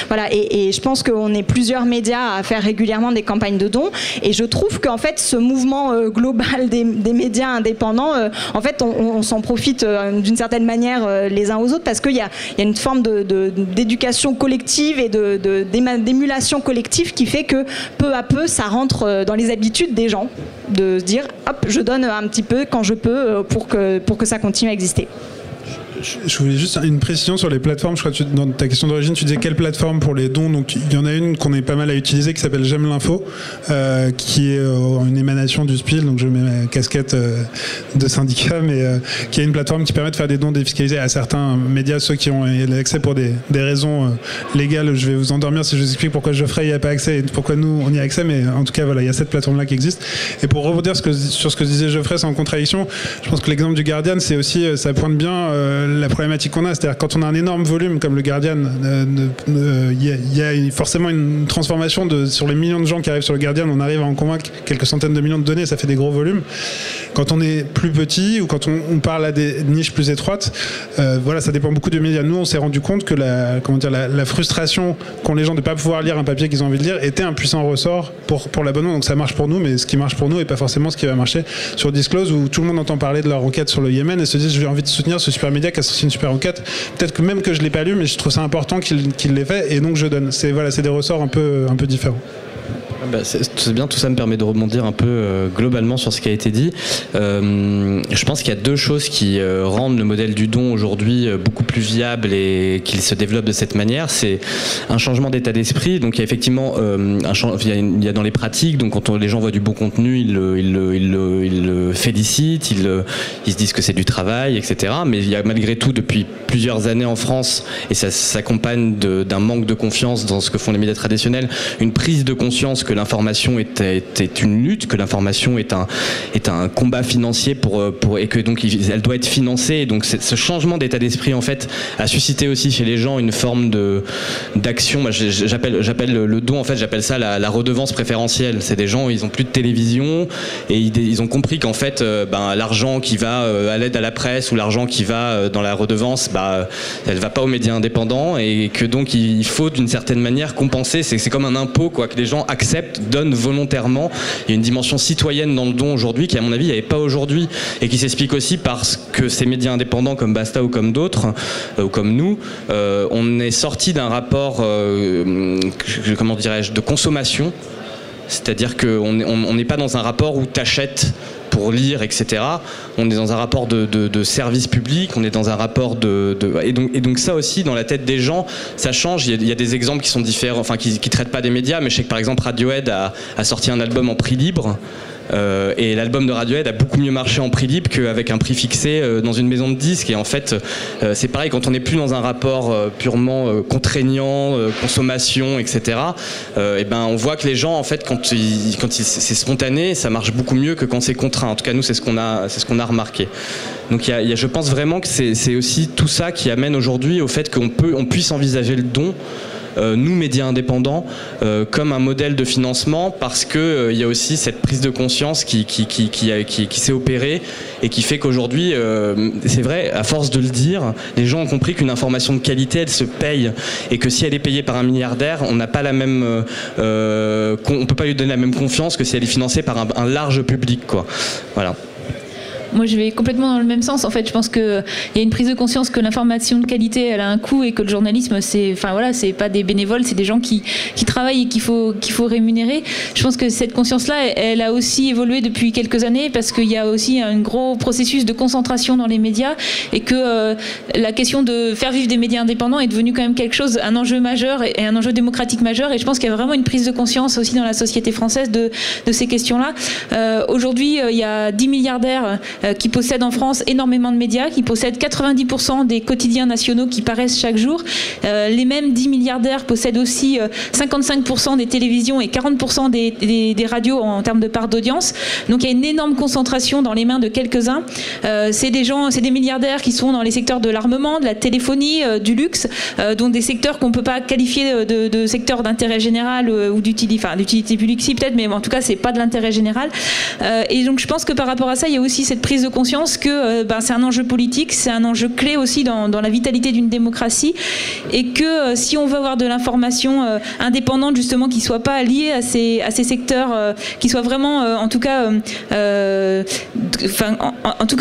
voilà, et je pense qu'on est plusieurs médias à faire régulièrement des campagnes de dons et je trouve qu'en fait ce mouvement global des médias indépendants, en fait on s'en profite d'une certaine manière les uns aux autres parce qu'il y a une forme d'éducation collective et d'émulation collective qui fait que peu à peu ça rentre dans les habitudes des gens de se dire hop, je donne un petit peu quand je peux pour que ça continue à exister. Je voulais juste une précision sur les plateformes. Je crois que dans ta question d'origine, tu disais quelle plateforme pour les dons. Donc il y en a une qu'on est pas mal à utiliser qui s'appelle J'aime l'info, qui est une émanation du SPIL. Donc je mets ma casquette de syndicat, mais qui est une plateforme qui permet de faire des dons défiscalisés à certains médias, ceux qui ont accès pour des raisons légales. Je vais vous endormir si je vous explique pourquoi Geoffrey n'y a pas accès et pourquoi nous on y a accès. Mais en tout cas, voilà, il y a cette plateforme-là qui existe. Et pour rebondir sur ce que disait Geoffrey, sans contradiction, je pense que l'exemple du Guardian, c'est aussi, ça pointe bien la problématique qu'on a, c'est-à-dire quand on a un énorme volume comme le Guardian, il y a forcément une transformation sur les millions de gens qui arrivent sur le Guardian, on arrive à en convaincre quelques centaines de millions de données, ça fait des gros volumes. Quand on est plus petit ou quand on parle à des niches plus étroites, voilà, ça dépend beaucoup des médias. Nous, on s'est rendu compte que la frustration qu'ont les gens de ne pas pouvoir lire un papier qu'ils ont envie de lire était un puissant ressort pour l'abonnement. Donc ça marche pour nous, mais ce qui marche pour nous n'est pas forcément ce qui va marcher sur Disclose, où tout le monde entend parler de leur enquête sur le Yémen et se dit j'ai envie de soutenir ce super média qui a sorti une super enquête. Peut-être que même que je l'ai pas lu, mais je trouve ça important qu'il l'ait fait et donc je donne. C'est des ressorts un peu différents. C'est bien, tout ça me permet de rebondir un peu globalement sur ce qui a été dit. Je pense qu'il y a deux choses qui rendent le modèle du don aujourd'hui beaucoup plus viable et qu'il se développe de cette manière. C'est un changement d'état d'esprit. Donc il y a effectivement il y a dans les pratiques, donc quand les gens voient du bon contenu, ils le félicitent, ils se disent que c'est du travail, etc. Mais il y a malgré tout depuis plusieurs années en France, et ça s'accompagne d'un manque de confiance dans ce que font les médias traditionnels, une prise de conscience que l'information est une lutte, que l'information est un combat financier et que donc elle doit être financée. Et donc ce changement d'état d'esprit en fait a suscité aussi chez les gens une forme d'action. Moi, j'appelle le don, en fait j'appelle ça la redevance préférentielle. C'est des gens, ils ont plus de télévision et ils ont compris qu'en fait l'argent qui va à l'aide à la presse ou l'argent qui va dans la redevance, elle va pas aux médias indépendants, et que donc il faut d'une certaine manière compenser. C'est comme un impôt quoi, que les gens acceptent, donnent volontairement. Il y a une dimension citoyenne dans le don aujourd'hui qui à mon avis il n'y avait pas aujourd'hui, et qui s'explique aussi parce que ces médias indépendants comme Basta ou comme d'autres ou comme nous, on est sorti d'un rapport comment dirais-je, de consommation. C'est-à-dire qu'on n'est pas dans un rapport où t'achètes pour lire, etc. On est dans un rapport de service public, on est dans un rapport et donc ça aussi, dans la tête des gens, ça change. Il y a des exemples qui sont différents, enfin qui traitent pas des médias, mais je sais que par exemple Radiohead a sorti un album en prix libre. Et l'album de Radiohead a beaucoup mieux marché en prix libre qu'avec un prix fixé dans une maison de disques. Et en fait, c'est pareil, quand on n'est plus dans un rapport purement contraignant, consommation, etc. On voit que les gens, en fait, quand c'est spontané, ça marche beaucoup mieux que quand c'est contraint. En tout cas, nous, c'est ce qu'on a remarqué. Donc, je pense vraiment que c'est aussi tout ça qui amène aujourd'hui au fait qu'on puisse envisager le don. Nous, médias indépendants, comme un modèle de financement, parce que il y a aussi cette prise de conscience qui s'est opérée et qui fait qu'aujourd'hui, c'est vrai, à force de le dire, les gens ont compris qu'une information de qualité, elle se paye, et que si elle est payée par un milliardaire, on n'a pas la même, on peut pas lui donner la même confiance que si elle est financée par un large public, quoi. Voilà. Moi, je vais complètement dans le même sens. En fait, je pense qu'il y a une prise de conscience que l'information de qualité, elle a un coût, et que le journalisme, c'est pas des bénévoles, c'est des gens qui travaillent et qu'il faut rémunérer. Je pense que cette conscience-là, elle a aussi évolué depuis quelques années, parce qu'il y a aussi un gros processus de concentration dans les médias, et que la question de faire vivre des médias indépendants est devenue quand même un enjeu majeur et un enjeu démocratique majeur. Et je pense qu'il y a vraiment une prise de conscience aussi dans la société française de ces questions-là. Aujourd'hui, il y a 10 milliardaires qui possèdent en France énormément de médias, qui possèdent 90% des quotidiens nationaux qui paraissent chaque jour. Les mêmes 10 milliardaires possèdent aussi 55% des télévisions et 40% des radios en termes de part d'audience. Donc il y a une énorme concentration dans les mains de quelques-uns. C'est des milliardaires qui sont dans les secteurs de l'armement, de la téléphonie, du luxe, donc des secteurs qu'on ne peut pas qualifier de secteurs d'intérêt général ou d'utilité publique, si peut-être, mais en tout cas c'est pas de l'intérêt général. Et donc je pense que par rapport à ça, il y a aussi cette prise de conscience que c'est un enjeu politique, c'est un enjeu clé aussi dans la vitalité d'une démocratie, et que si on veut avoir de l'information indépendante, justement, qui ne soit pas liée à ces secteurs, qui soit vraiment en tout cas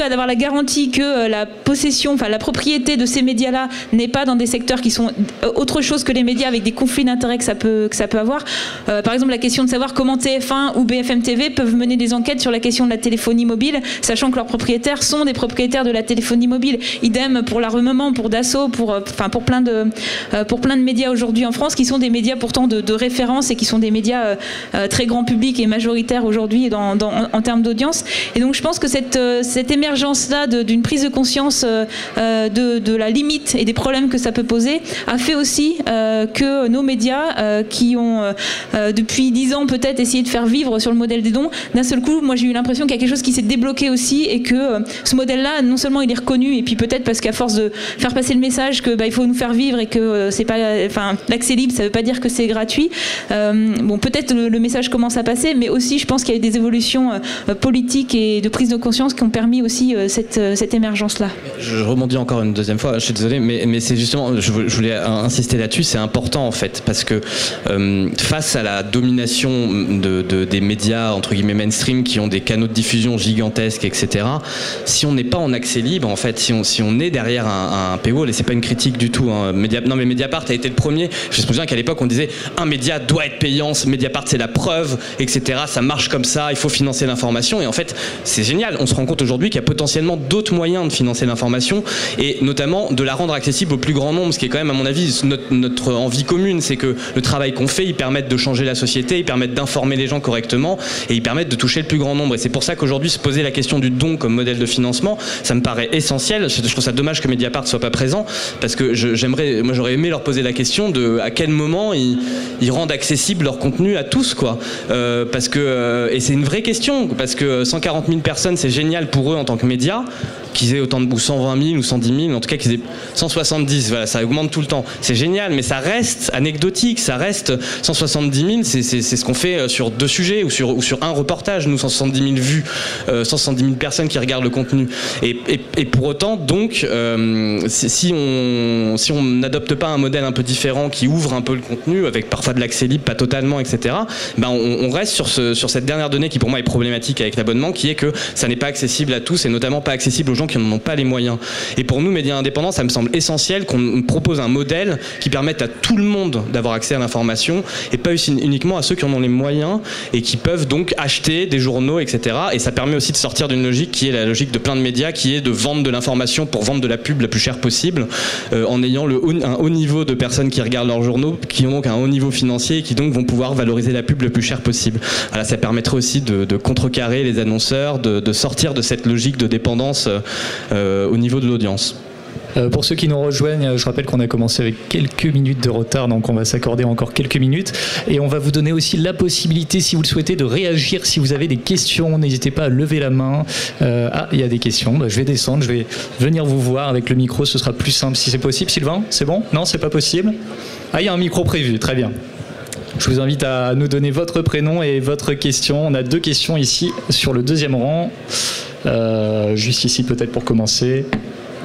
d'avoir la garantie que la possession, la propriété de ces médias-là n'est pas dans des secteurs qui sont autre chose que les médias, avec des conflits d'intérêts que ça peut avoir. Par exemple, la question de savoir comment TF1 ou BFM TV peuvent mener des enquêtes sur la question de la téléphonie mobile, sachant que que leurs propriétaires sont des propriétaires de la téléphonie mobile. Idem pour l'armement, pour Dassault, pour plein de médias aujourd'hui en France qui sont des médias pourtant de référence et qui sont des médias très grand public et majoritaires aujourd'hui en termes d'audience. Et donc je pense que cette émergence-là d'une prise de conscience de la limite et des problèmes que ça peut poser a fait aussi que nos médias qui ont depuis 10 ans peut-être essayé de faire vivre sur le modèle des dons, d'un seul coup, moi j'ai eu l'impression qu'il y a quelque chose qui s'est débloqué aussi et que ce modèle-là, non seulement il est reconnu, et puis peut-être parce qu'à force de faire passer le message que il faut nous faire vivre et que c'est pas, l'accès libre, ça veut pas dire que c'est gratuit. Bon, peut-être le message commence à passer, mais aussi je pense qu'il y a eu des évolutions politiques et de prise de conscience qui ont permis aussi cette émergence-là. Je rebondis encore une deuxième fois, je suis désolé, mais c'est justement, je voulais insister là-dessus, c'est important en fait, parce que face à la domination des médias entre guillemets mainstream qui ont des canaux de diffusion gigantesques, etc., si on n'est pas en accès libre, en fait, si on est derrière un paywall, et c'est pas une critique du tout, hein, non mais Mediapart a été le premier, je me souviens qu'à l'époque on disait un média doit être payant, Mediapart c'est la preuve, etc., ça marche comme ça, il faut financer l'information, et en fait c'est génial, on se rend compte aujourd'hui qu'il y a potentiellement d'autres moyens de financer l'information, et notamment de la rendre accessible au plus grand nombre, ce qui est quand même à mon avis notre envie commune, c'est que le travail qu'on fait, ils permettent de changer la société, ils permettent d'informer les gens correctement, et ils permettent de toucher le plus grand nombre, et c'est pour ça qu'aujourd'hui se poser la question du don comme modèle de financement, ça me paraît essentiel. Je trouve ça dommage que Mediapart soit pas présent, parce que j'aurais aimé leur poser la question de à quel moment ils rendent accessible leur contenu à tous, quoi. Parce que et c'est une vraie question, parce que 140 000 personnes, c'est génial pour eux en tant que médias, qu'ils aient autant de, ou 120 000 ou 110 000, en tout cas qu'ils aient 170, voilà, ça augmente tout le temps. C'est génial, mais ça reste anecdotique, ça reste 170 000, c'est ce qu'on fait sur 2 sujets ou sur un reportage, nous 170 000 vues, 170 000 personnes qui regardent le contenu. Et pour autant, donc, si on n'adopte pas un modèle un peu différent qui ouvre un peu le contenu, avec parfois de l'accès libre, pas totalement, etc., ben on reste sur cette dernière donnée qui pour moi est problématique avec l'abonnement, qui est que ça n'est pas accessible à tous et notamment pas accessible aux gens qui n'en ont pas les moyens. Et pour nous, médias indépendants, ça me semble essentiel qu'on propose un modèle qui permette à tout le monde d'avoir accès à l'information et pas uniquement à ceux qui en ont les moyens et qui peuvent donc acheter des journaux, etc. Et ça permet aussi de sortir d'une logique qui est la logique de plein de médias, qui est de vendre de l'information pour vendre de la pub la plus chère possible, en ayant un haut niveau de personnes qui regardent leurs journaux, qui ont donc un haut niveau financier et qui donc vont pouvoir valoriser la pub le plus cher possible. Voilà, ça permettrait aussi de contrecarrer les annonceurs, de sortir de cette logique de dépendance au niveau de l'audience. Pour ceux qui nous rejoignent, je rappelle qu'on a commencé avec quelques minutes de retard, donc on va s'accorder encore quelques minutes. Et on va vous donner aussi la possibilité, si vous le souhaitez, de réagir. Si vous avez des questions, n'hésitez pas à lever la main. Il y a des questions. Je vais descendre, je vais venir vous voir avec le micro, ce sera plus simple si c'est possible. Sylvain, c'est bon? Non, c'est pas possible? Ah, il y a un micro prévu, très bien. Je vous invite à nous donner votre prénom et votre question. On a 2 questions ici, sur le 2e rang. Juste ici peut-être pour commencer.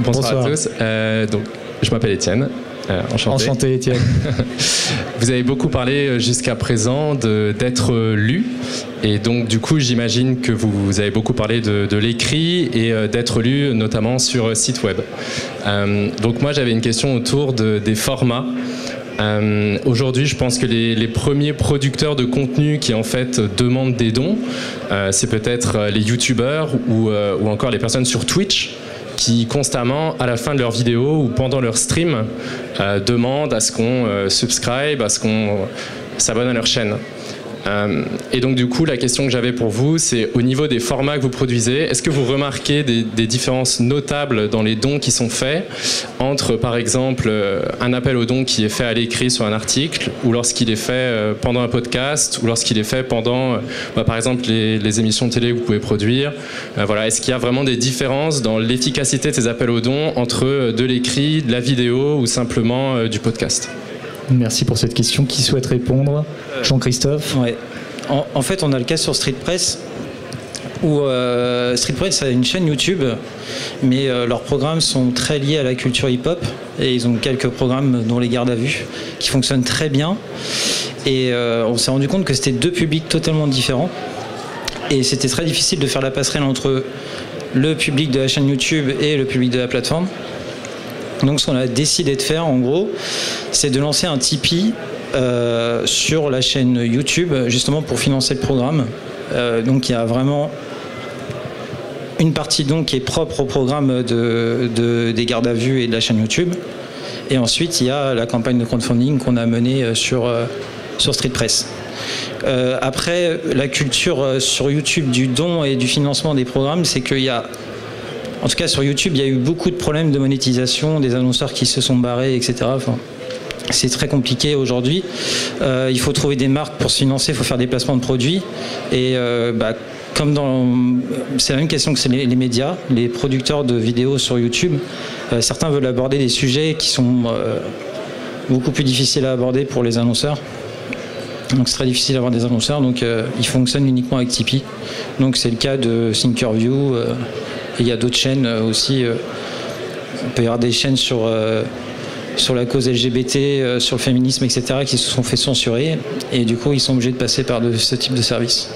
Bonsoir à tous. Donc, je m'appelle Étienne. Enchanté. Enchanté, Étienne. Vous avez beaucoup parlé jusqu'à présent d'être lu. Et donc, du coup, j'imagine que vous avez beaucoup parlé de l'écrit et d'être lu, notamment sur site web. Donc, moi, j'avais une question autour des formats. Aujourd'hui, je pense que les premiers producteurs de contenu qui en fait demandent des dons, c'est peut-être les youtubeurs ou encore les personnes sur Twitch qui constamment, à la fin de leur vidéo ou pendant leur stream, demandent à ce qu'on subscribe, à ce qu'on s'abonne à leur chaîne. Et donc du coup, la question que j'avais pour vous, c'est au niveau des formats que vous produisez, est-ce que vous remarquez des différences notables dans les dons qui sont faits entre, par exemple, un appel au don qui est fait à l'écrit sur un article, ou lorsqu'il est fait pendant un podcast, ou lorsqu'il est fait pendant, par exemple, les émissions de télé que vous pouvez produire. Voilà, est-ce qu'il y a vraiment des différences dans l'efficacité de ces appels au don entre de l'écrit, de la vidéo ou simplement du podcast ? Merci pour cette question. Qui souhaite répondre? Jean-Christophe? Ouais. En fait, on a le cas sur Street Press, où Street Press a une chaîne YouTube, mais leurs programmes sont très liés à la culture hip-hop, et ils ont quelques programmes, dont les gardes à vue, qui fonctionnent très bien. Et on s'est rendu compte que c'était 2 publics totalement différents, et c'était très difficile de faire la passerelle entre le public de la chaîne YouTube et le public de la plateforme. Donc ce qu'on a décidé de faire, en gros, c'est de lancer un Tipeee sur la chaîne YouTube, justement pour financer le programme. Donc il y a vraiment une partie donc qui est propre au programme des gardes à vue et de la chaîne YouTube. Et ensuite, il y a la campagne de crowdfunding qu'on a menée sur Street Press. Après, la culture sur YouTube du don et du financement des programmes, c'est qu'il y a, en tout cas sur YouTube, il y a eu beaucoup de problèmes de monétisation, des annonceurs qui se sont barrés, etc. Enfin, c'est très compliqué aujourd'hui. Il faut trouver des marques pour se financer, il faut faire des placements de produits. Et c'est la même question que les médias, les producteurs de vidéos sur YouTube. Certains veulent aborder des sujets qui sont beaucoup plus difficiles à aborder pour les annonceurs. Donc c'est très difficile d'avoir des annonceurs, donc ils fonctionnent uniquement avec Tipeee. Donc c'est le cas de Thinkerview, et il y a d'autres chaînes aussi. Il peut y avoir des chaînes sur la cause LGBT, sur le féminisme, etc., qui se sont fait censurer, et du coup ils sont obligés de passer par ce type de service.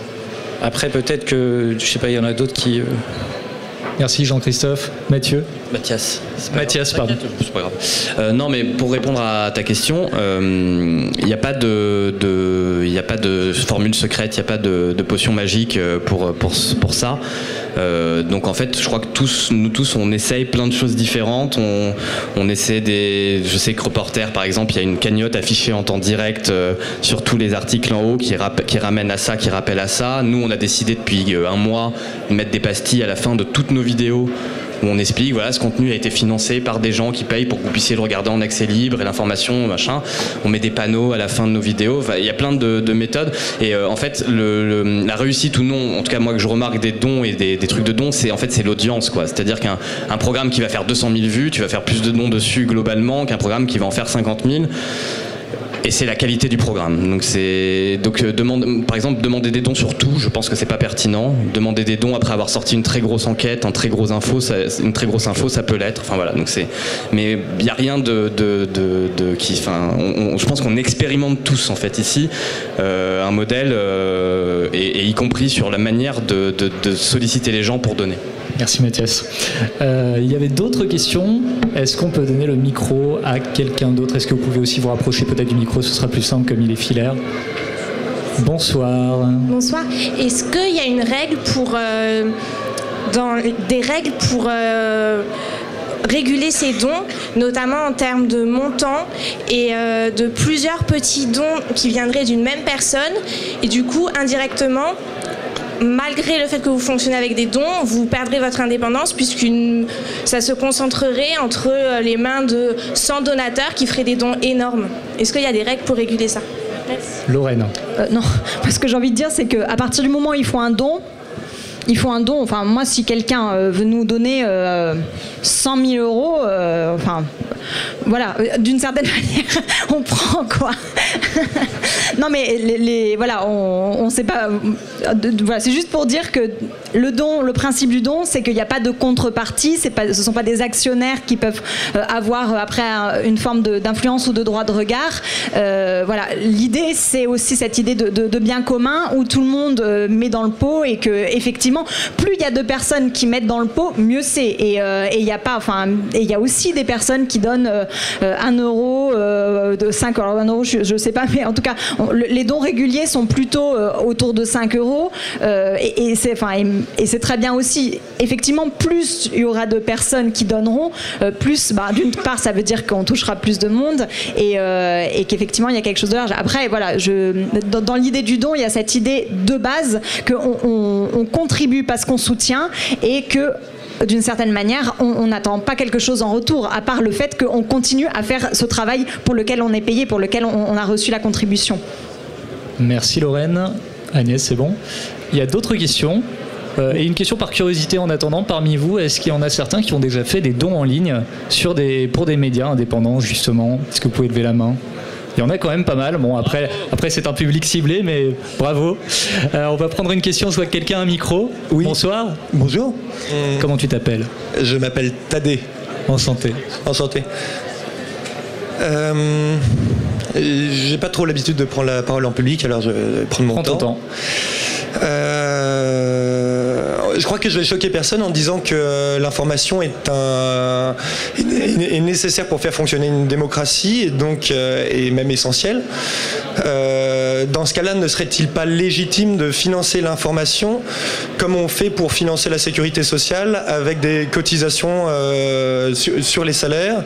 Après peut-être que, je sais pas, il y en a d'autres qui... Merci Jean-Christophe. Mathieu. Mathias, pardon. C'est pas grave. Non, mais pour répondre à ta question, il n'y a pas de formule secrète, il n'y a pas de potion magique pour ça. Donc en fait, je crois que nous tous, on essaye plein de choses différentes. On essaie je sais que Reporter, par exemple, il y a une cagnotte affichée en temps direct sur tous les articles en haut qui ramène à ça, qui rappelle à ça. Nous, on a décidé depuis un mois de mettre des pastilles à la fin de toutes nos vidéos où on explique, voilà, ce contenu a été financé par des gens qui payent pour que vous puissiez le regarder en accès libre et l'information, machin. On met des panneaux à la fin de nos vidéos. Enfin, il y a plein de méthodes. Et en fait, la réussite ou non, en tout cas moi que je remarque des dons et des trucs de dons, c'est l'audience, quoi. C'est-à-dire qu'un programme qui va faire 200 000 vues, tu vas faire plus de dons dessus globalement qu'un programme qui va en faire 50 000. Et c'est la qualité du programme. Par exemple, demander des dons sur tout, je pense que c'est pas pertinent. Demander des dons après avoir sorti une très grosse enquête, une très grosse info, ça peut l'être. Enfin voilà. Mais il y a rien je pense qu'on expérimente tous en fait ici un modèle et y compris sur la manière de solliciter les gens pour donner. Merci Mathias. Il y avait d'autres questions. Est-ce qu'on peut donner le micro à quelqu'un d'autre? Est-ce que vous pouvez aussi vous rapprocher peut-être du micro? Ce sera plus simple comme il est filaire. Bonsoir. Bonsoir. Est-ce qu'il y a une règle pour réguler ces dons, notamment en termes de montant et de plusieurs petits dons qui viendraient d'une même personne et du coup indirectement, malgré le fait que vous fonctionnez avec des dons, vous perdrez votre indépendance puisque ça se concentrerait entre les mains de 100 donateurs qui feraient des dons énormes. Est-ce qu'il y a des règles pour réguler ça? Lorraine. Non, parce que j'ai envie de dire, c'est qu'à partir du moment où il faut un don, enfin moi si quelqu'un veut nous donner 100 000 euros, voilà, d'une certaine manière, on prend quoi. Non mais voilà, on sait pas. Voilà, c'est juste pour dire que le principe du don, c'est qu'il n'y a pas de contrepartie. Ce sont pas des actionnaires qui peuvent avoir après une forme d'influence ou de droit de regard. Voilà, l'idée, c'est aussi cette idée de bien commun où tout le monde met dans le pot et que effectivement, plus il y a de personnes qui mettent dans le pot, mieux c'est. Et il y a pas, il y a aussi des personnes qui donnent 1 euro, de 5 euros. Alors 1 euro, je sais pas, mais en tout cas, les dons réguliers sont plutôt autour de 5 euros. Et c'est très bien aussi. Effectivement, plus il y aura de personnes qui donneront, plus, d'une part, ça veut dire qu'on touchera plus de monde et qu'effectivement, il y a quelque chose de large. Après, voilà, dans l'idée du don, il y a cette idée de base qu'on contribue parce qu'on soutient et que d'une certaine manière, on n'attend pas quelque chose en retour, à part le fait qu'on continue à faire ce travail pour lequel on est payé, pour lequel on a reçu la contribution. Merci Lorraine. Agnès, c'est bon. Il y a d'autres questions. Et une question par curiosité en attendant, parmi vous, est-ce qu'il y en a certains qui ont déjà fait des dons en ligne pour des médias indépendants, justement? Est-ce que vous pouvez lever la main? Il y en a quand même pas mal. Bon, après c'est un public ciblé, mais bravo. On va prendre une question. Je vois que quelqu'un a un micro. Oui. Bonsoir. Bonjour. Comment tu t'appelles? Je m'appelle Tadé. Enchanté. Enchanté. J'ai pas trop l'habitude de prendre la parole en public, alors je vais prendre mon temps. Je crois que je vais choquer personne en disant que l'information est nécessaire pour faire fonctionner une démocratie et donc est même essentielle. Dans ce cas-là, ne serait-il pas légitime de financer l'information comme on fait pour financer la sécurité sociale avec des cotisations sur les salaires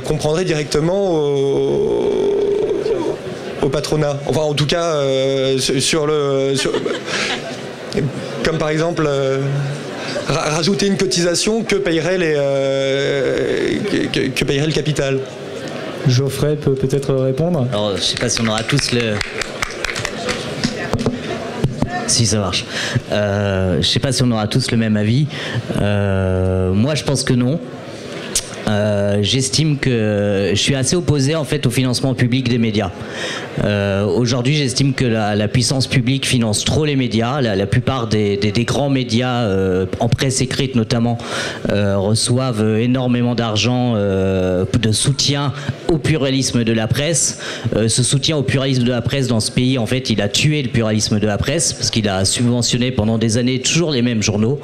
qu'on prendrait directement au patronat? Enfin, en tout cas, comme par exemple rajouter une cotisation que payerait le capital. Geoffrey peut peut-être répondre. Alors, je ne sais pas si on aura tous le... Si, ça marche. Je ne sais pas si on aura tous le même avis. Moi, je pense que non. J'estime que je suis assez opposé en fait au financement public des médias. Aujourd'hui, j'estime que la puissance publique finance trop les médias. La plupart des grands médias, en presse écrite notamment, reçoivent énormément d'argent de soutien au pluralisme de la presse. Ce soutien au pluralisme de la presse dans ce pays, en fait, il a tué le pluralisme de la presse parce qu'il a subventionné pendant des années toujours les mêmes journaux,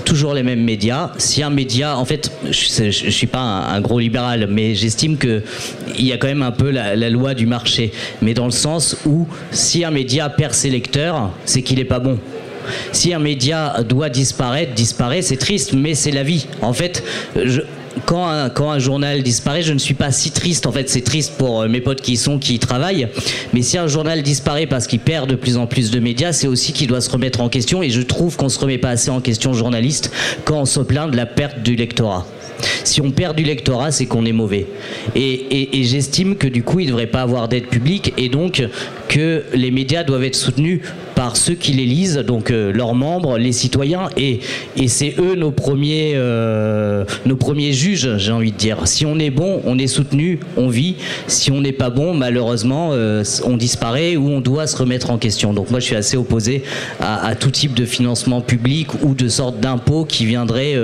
toujours les mêmes médias. Si un média, en fait, je suis pas un gros libéral, mais j'estime qu'il y a quand même un peu la loi du marché, mais dans le sens où si un média perd ses lecteurs, c'est qu'il n'est pas bon. Si un média doit disparaître, c'est triste, mais c'est la vie. En fait, quand un journal disparaît, je ne suis pas si triste. En fait, c'est triste pour mes potes qui y travaillent. Mais si un journal disparaît parce qu'il perd de plus en plus de médias, c'est aussi qu'il doit se remettre en question. Et je trouve qu'on ne se remet pas assez en question, journaliste, quand on se plaint de la perte du lectorat. Si on perd du lectorat, c'est qu'on est mauvais. Et j'estime que du coup, il ne devrait pas avoir d'aide publique et donc que les médias doivent être soutenus par ceux qui les lisent, donc leurs membres, les citoyens, et c'est eux nos premiers juges, j'ai envie de dire. Si on est bon, on est soutenu, on vit. Si on n'est pas bon, malheureusement, on disparaît ou on doit se remettre en question. Donc moi, je suis assez opposé à tout type de financement public ou de sorte d'impôt qui viendrait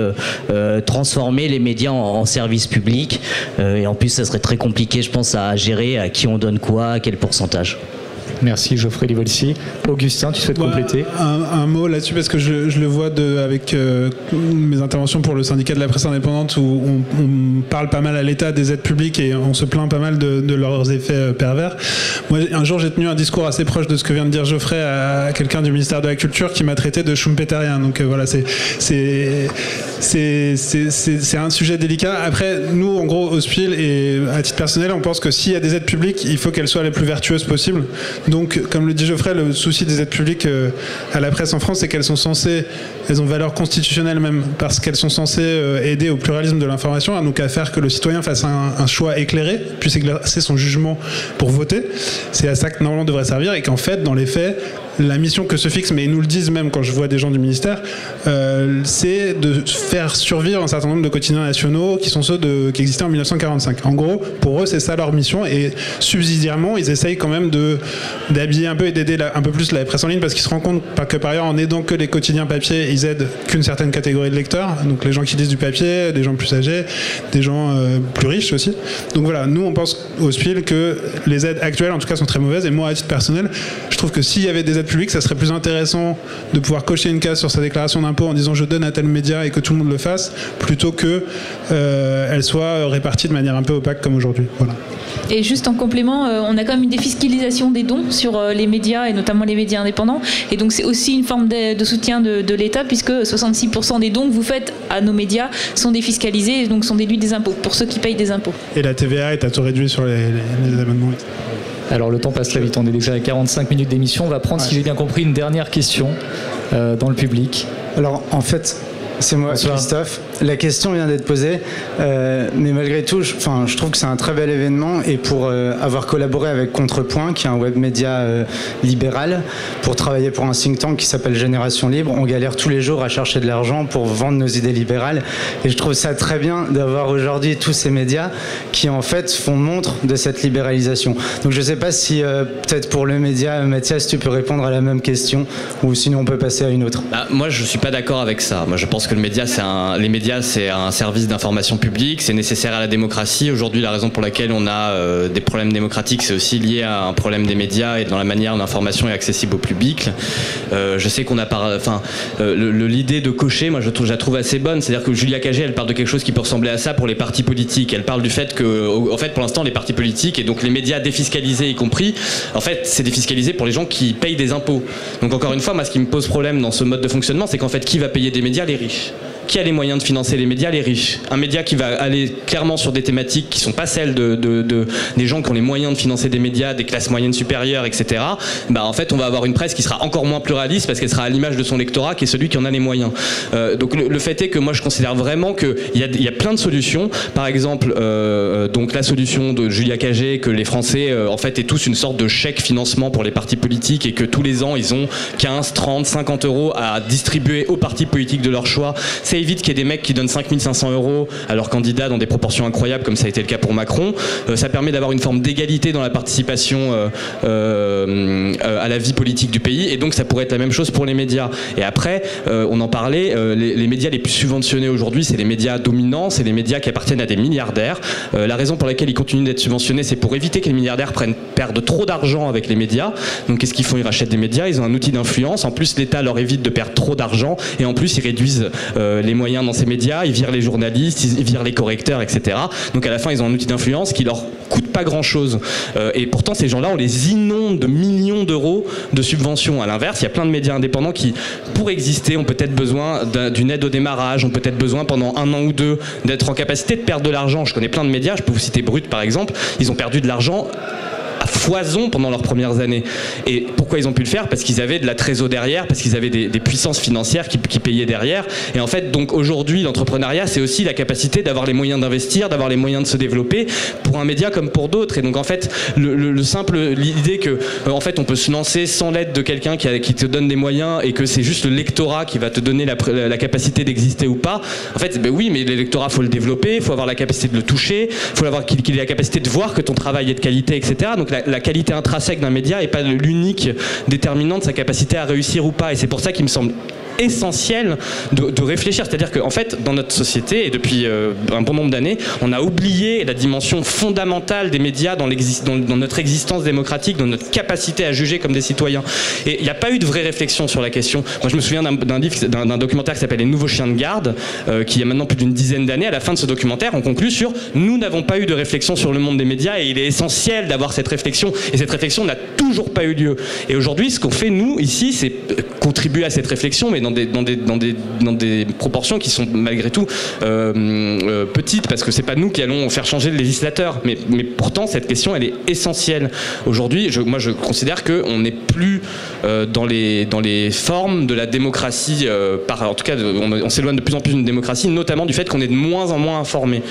transformer les médias en service public. Et en plus, ça serait très compliqué, je pense, à gérer, à qui on donne quoi, à quel pourcentage. Merci Geoffrey Livolsi. Augustin, tu souhaites compléter? Un mot là-dessus, parce que je le vois avec mes interventions pour le syndicat de la presse indépendante où on parle pas mal à l'État des aides publiques et on se plaint pas mal de leurs effets pervers. Moi, un jour, j'ai tenu un discours assez proche de ce que vient de dire Geoffrey à quelqu'un du ministère de la Culture qui m'a traité de schumpeterien. Donc voilà, c'est un sujet délicat. Après, nous, en gros, au SPIL et à titre personnel, on pense que s'il y a des aides publiques, il faut qu'elles soient les plus vertueuses possibles. Donc, comme le dit Geoffrey, le souci des aides publiques à la presse en France, c'est qu'elles ont valeur constitutionnelle même, parce qu'elles sont censées aider au pluralisme de l'information, donc à faire que le citoyen fasse un choix éclairé, puisse exercer son jugement pour voter. C'est à ça que normalement devrait servir, et qu'en fait, dans les faits, la mission que se fixe, mais ils nous le disent même quand je vois des gens du ministère, c'est de faire survivre un certain nombre de quotidiens nationaux qui sont ceux qui existaient en 1945. En gros, pour eux, c'est ça leur mission, et subsidiairement, ils essayent quand même d'habiller un peu et d'aider un peu plus la presse en ligne, parce qu'ils se rendent compte que par ailleurs, en aidant que les quotidiens papier, ils aident qu'une certaine catégorie de lecteurs, donc les gens qui lisent du papier, des gens plus âgés, des gens plus riches aussi. Donc voilà, nous on pense au SPIL que les aides actuelles en tout cas sont très mauvaises, et moi à titre personnel, je trouve que s'il y avait des aides publiques, ça serait plus intéressant de pouvoir cocher une case sur sa déclaration d'impôt en disant je donne à tel média et que tout le monde le fasse, plutôt que elle soit répartie de manière un peu opaque comme aujourd'hui. Voilà. Et juste en complément, on a quand même une défiscalisation des dons sur les médias et notamment les médias indépendants. Et donc c'est aussi une forme de soutien de l'État, puisque 66% des dons que vous faites à nos médias sont défiscalisés et donc sont déduits des impôts, pour ceux qui payent des impôts. Et la TVA est à taux réduit sur les abonnements. Alors le temps passe très vite, on est déjà à 45 minutes d'émission. On va prendre, si j'ai bien compris, une dernière question dans le public. Alors en fait, c'est moi, Christophe. La question vient d'être posée, mais malgré tout, je trouve que c'est un très bel événement, et pour avoir collaboré avec Contrepoint, qui est un web média libéral, pour travailler pour un think tank qui s'appelle Génération Libre, on galère tous les jours à chercher de l'argent pour vendre nos idées libérales, et je trouve ça très bien d'avoir aujourd'hui tous ces médias qui en fait font montre de cette libéralisation. Donc je ne sais pas si peut-être pour le média, Mathias, tu peux répondre à la même question, ou sinon on peut passer à une autre. Moi je ne suis pas d'accord avec ça. Moi je pense que les médias médias, c'est un service d'information publique, c'est nécessaire à la démocratie. Aujourd'hui, la raison pour laquelle on a des problèmes démocratiques, c'est aussi lié à un problème des médias et dans la manière dont l'information est accessible au public. Je sais qu'on a l'idée de cocher, moi je la trouve assez bonne. C'est-à-dire que Julia Cagé, elle parle de quelque chose qui peut ressembler à ça pour les partis politiques. Elle parle du fait que, en fait, pour l'instant, les partis politiques et donc les médias défiscalisés y compris, en fait, c'est défiscalisé pour les gens qui payent des impôts. Donc encore une fois, moi, ce qui me pose problème dans ce mode de fonctionnement, c'est qu'en fait, qui va payer des médias? Les riches. Qui a les moyens de financer les médias? Les riches. Un média qui va aller clairement sur des thématiques qui sont pas celles des gens qui ont les moyens de financer des médias, des classes moyennes supérieures, etc. Bah, en fait, on va avoir une presse qui sera encore moins pluraliste parce qu'elle sera à l'image de son lectorat qui est celui qui en a les moyens. Donc le fait est que moi je considère vraiment qu'il y a plein de solutions. Par exemple, donc la solution de Julia Cagé, que les Français en fait aient tous une sorte de chèque financement pour les partis politiques et que tous les ans ils ont 15, 30, 50 euros à distribuer aux partis politiques de leur choix. Ça évite qu'il y ait des mecs qui donnent 5500 euros à leurs candidats dans des proportions incroyables comme ça a été le cas pour Macron. Ça permet d'avoir une forme d'égalité dans la participation à la vie politique du pays et donc ça pourrait être la même chose pour les médias. Et après, on en parlait, les médias les plus subventionnés aujourd'hui, c'est les médias dominants, c'est les médias qui appartiennent à des milliardaires. La raison pour laquelle ils continuent d'être subventionnés, c'est pour éviter que les milliardaires perdent trop d'argent avec les médias. Donc qu'est-ce qu'ils font? Ils rachètent des médias, ils ont un outil d'influence. En plus, l'État leur évite de perdre trop d'argent et en plus, ils réduisent les moyens dans ces médias, ils virent les journalistes, ils virent les correcteurs, etc. Donc à la fin, ils ont un outil d'influence qui leur coûte pas grand-chose. Et pourtant, ces gens-là, on les inonde de millions d'euros de subventions. À l'inverse, il y a plein de médias indépendants qui, pour exister, ont peut-être besoin d'une aide au démarrage, ont peut-être besoin pendant 1 an ou 2 d'être en capacité de perdre de l'argent. Je connais plein de médias, je peux vous citer Brut par exemple, ils ont perdu de l'argent à foison pendant leurs premières années. Et pourquoi ils ont pu le faire? Parce qu'ils avaient de la trésor derrière, parce qu'ils avaient des puissances financières qui payaient derrière. Et en fait, donc aujourd'hui, l'entrepreneuriat, c'est aussi la capacité d'avoir les moyens d'investir, d'avoir les moyens de se développer pour un média comme pour d'autres. Et donc en fait, l'idée que en fait, on peut se lancer sans l'aide de quelqu'un qui te donne des moyens et que c'est juste le lectorat qui va te donner la capacité d'exister ou pas. En fait, ben oui, mais l'électorat, faut le développer, il faut avoir la capacité de le toucher, il faut qu'il ait la capacité de voir que ton travail est de qualité, etc. Donc la qualité intrinsèque d'un média n'est pas l'unique déterminant de sa capacité à réussir ou pas. Et c'est pour ça qu'il me semble essentiel de réfléchir. C'est-à-dire qu'en fait, dans notre société, et depuis un bon nombre d'années, on a oublié la dimension fondamentale des médias dans notre existence démocratique, dans notre capacité à juger comme des citoyens. Et il n'y a pas eu de vraie réflexion sur la question. Moi, je me souviens d'un documentaire qui s'appelle Les Nouveaux Chiens de Garde, qui a maintenant plus d'une dizaine d'années. À la fin de ce documentaire, on conclut sur « Nous n'avons pas eu de réflexion sur le monde des médias et il est essentiel d'avoir cette réflexion. » Et cette réflexion n'a toujours pas eu lieu. Et aujourd'hui, ce qu'on fait, nous, ici, c'est contribuer à cette réflexion, mais dans des proportions qui sont malgré tout petites, parce que c'est pas nous qui allons faire changer le législateur, mais pourtant cette question elle est essentielle. Aujourd'hui, moi je considère qu'on n'est plus dans les formes de la démocratie, en tout cas on s'éloigne de plus en plus d'une démocratie, notamment du fait qu'on est de moins en moins informé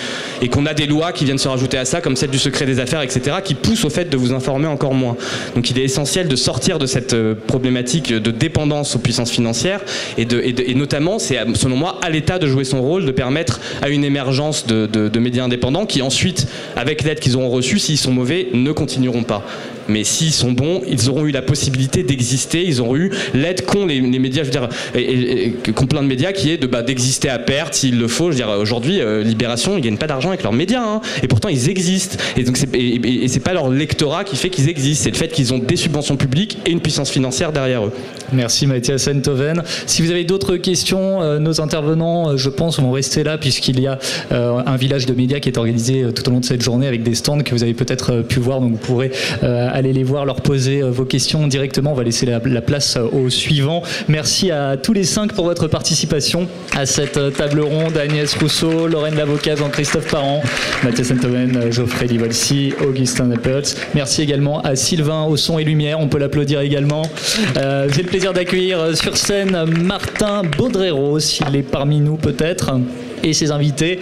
et qu'on a des lois qui viennent se rajouter à ça, comme celle du secret des affaires, etc., qui poussent au fait de vous informer encore moins. Donc il est essentiel de sortir de cette problématique de dépendance aux puissances financières et notamment, c'est selon moi à l'État de jouer son rôle, de permettre à une émergence de médias indépendants qui ensuite, avec l'aide qu'ils auront reçue, s'ils sont mauvais, ne continueront pas. Mais s'ils sont bons, ils auront eu la possibilité d'exister, ils auront eu l'aide qu'ont les médias, je veux dire, qu'ont plein de médias qui est d'exister à perte s'il le faut. Je veux dire, aujourd'hui, Libération, ils gagnent pas d'argent avec leurs médias, hein, et pourtant ils existent. Et donc c'est pas leur lectorat qui fait qu'ils existent, c'est le fait qu'ils ont des subventions publiques et une puissance financière derrière eux. Merci Mathias Enthoven. Si vous avez d'autres questions, nos intervenants, je pense, vont rester là puisqu'il y a un village de médias qui est organisé tout au long de cette journée avec des stands que vous avez peut-être pu voir, donc vous pourrez aller les voir, leur poser vos questions directement. On va laisser la place aux suivants. Merci à tous les 5 pour votre participation à cette table ronde. Agnès Rousseau, Lorraine Lavocat, Jean-Christophe Parent, Mathias Enthoven, Geoffrey Livolsi, Augustin Neppels. Merci également à Sylvain au son et lumière, on peut l'applaudir également. J'ai le plaisir d'accueillir sur scène Martin Baudrero, s'il est parmi nous peut-être, et ses invités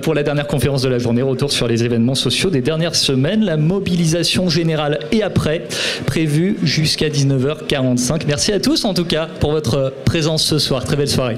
pour la dernière conférence de la journée, retour sur les événements sociaux des dernières semaines, la mobilisation générale et après, prévue jusqu'à 19h45. Merci à tous en tout cas pour votre présence ce soir. Très belle soirée.